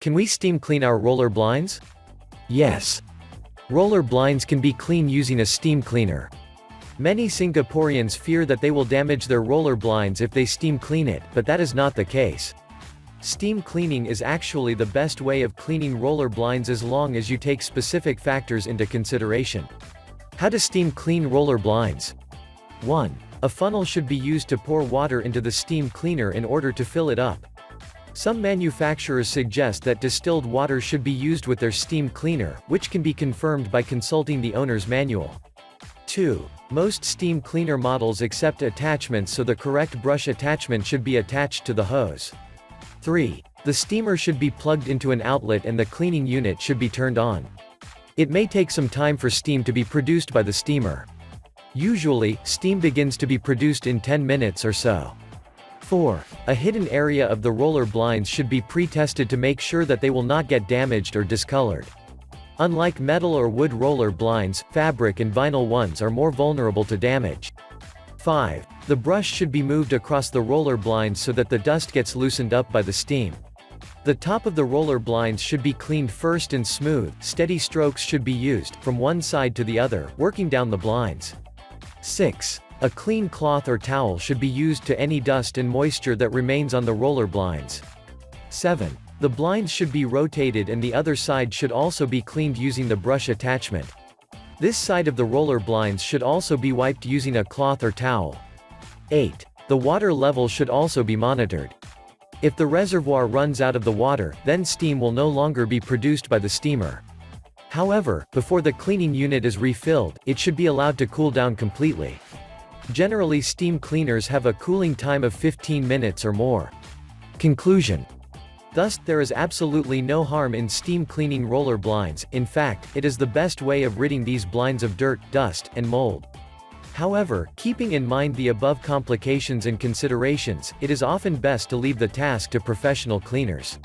Can we steam clean our roller blinds? Yes. Roller blinds can be cleaned using a steam cleaner. Many Singaporeans fear that they will damage their roller blinds if they steam clean it, but that is not the case. Steam cleaning is actually the best way of cleaning roller blinds as long as you take specific factors into consideration. How to steam clean roller blinds. 1. A funnel should be used to pour water into the steam cleaner in order to fill it up. Some manufacturers suggest that distilled water should be used with their steam cleaner, which can be confirmed by consulting the owner's manual. 2. Most steam cleaner models accept attachments, so the correct brush attachment should be attached to the hose. 3. The steamer should be plugged into an outlet and the cleaning unit should be turned on. It may take some time for steam to be produced by the steamer. Usually, steam begins to be produced in 10 minutes or so. 4. A hidden area of the roller blinds should be pre-tested to make sure that they will not get damaged or discolored. Unlike metal or wood roller blinds, fabric and vinyl ones are more vulnerable to damage. 5. The brush should be moved across the roller blinds so that the dust gets loosened up by the steam. The top of the roller blinds should be cleaned first and smooth, steady strokes should be used, from one side to the other, working down the blinds. 6. A clean cloth or towel should be used to any dust and moisture that remains on the roller blinds. 7. The blinds should be rotated and the other side should also be cleaned using the brush attachment. This side of the roller blinds should also be wiped using a cloth or towel. 8. The water level should also be monitored. If the reservoir runs out of the water, then steam will no longer be produced by the steamer. However, before the cleaning unit is refilled, it should be allowed to cool down completely. Generally, steam cleaners have a cooling time of 15 minutes or more. Conclusion. Thus, there is absolutely no harm in steam cleaning roller blinds. In fact, it is the best way of ridding these blinds of dirt, dust, and mold. However, keeping in mind the above complications and considerations, it is often best to leave the task to professional cleaners.